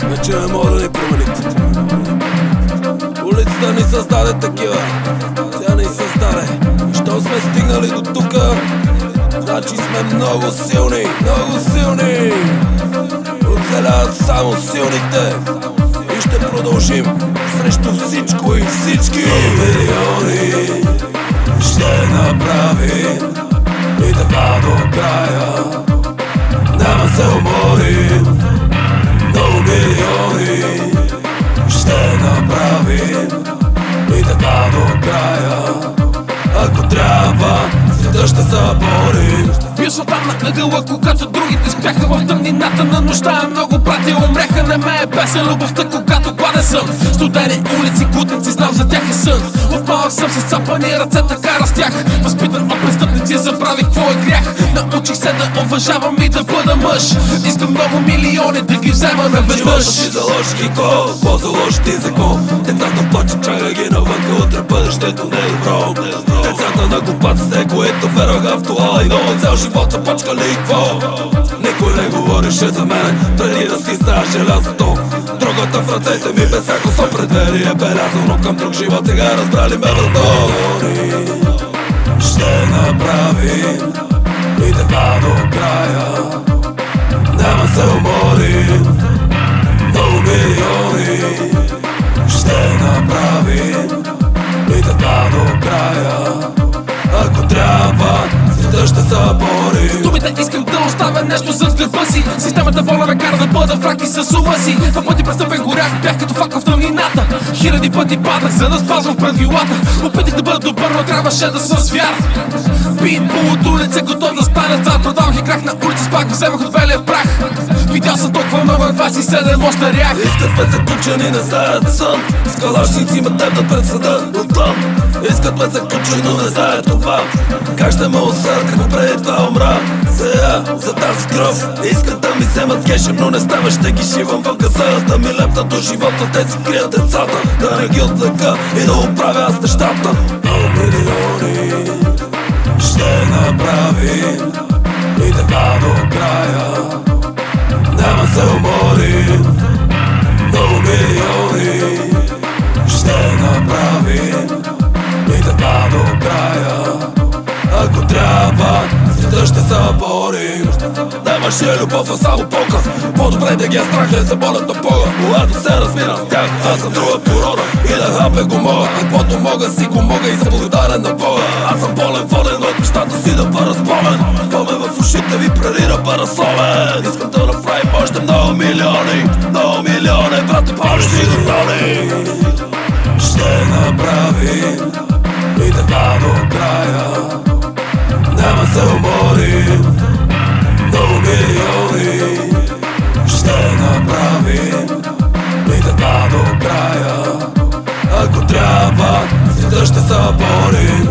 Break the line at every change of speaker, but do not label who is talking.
Вече не мога да ни промените. Улицата ни създаде такива, тя ни създаде. И що сме стигнали до тука, значи сме много силни, много силни. Оцеляват само силните и ще продължим срещу всичко и всички. Милиони ще направим и така до края. Няма се уморим. Много милиони ще направим и така до края. Ако трябва, света ще се борим.
Бил съм там на ъгъла, когато другите спяха в тъмнината на нощта. Много братя умряха, не ме е песен любовта, когато гладен съм. Студени улици, кутници, знам за тях е сън. От малък съм с цапани ръце, така растях. Възпитан от престъпници, забравих какво е грях. Научих се да уважавам и да бъда мъж. Искам много милиони да ги взема наведнъж.
Живота си заложи ги кол, по-заложи ти закон. Децата плачат, чакай ги навънка, утре бъдещето не е добро. Децата на глупаците, които верваха в това и ново цял живот започкали и какво? Никой не говореше за мен, преди да стисна желязото. Другата в ръцете ми без всяко съпредверие белязано към друг живот, сега разбрали ме върто. Ще направим и така до края. Няма се уморим. Много милиони ще направим и така до края. Ако трябва, света ще се борим.
Думите искам да оставя нещо зад гърба си. Системата воля ме кара да бъда враг и с ума си. Два пъти престъпен горях, бях като фака в тъмнината. Хиляди пъти падах, за да спазвам правилата. Опитах да бъда добър, но трябваше да съм звяр. Питбул от улица, готов да стане цар. Продавах и крах на улица, спак вземах от белия прах. Видял съм толкова много, 27 остарях.
Искат ме се кучени, не знаят сън. С калашници ме тебнат пред съда отвън. Искат ме се кучени, но не знаят това. Как ще ме осъдят, ако преди това умра. Сега, за тази кръв искат да ми вземат кешем, но не става, ще ги шивам в газа. Да ми лепнат до живота, те си крият децата. Да не ги отвлека и да оправя аз нещата. Много милиони ще направим и така до края. Няма се уморим. Много милиони ще направим и така до края. Ако трябва, света ще се борим. Нямаше любов, а само показ. По-добре да ги е страх, да се болят на Бога. Когато се разбирам с тях, аз съм друга порода. И да хапе го мога, каквото мога си го мога и съм благодарен на Бога. Аз съм болен, воден от мечтата си да бъда спомен. Спомен в ушите ви преди да бъда солен. Искам да направим още много милиони. Много милиони, брате, помощ си готови. Ще направим и така до края. Няма се уморим. Много милиони ще направим и така до края. Ако трябва, света ще се борим.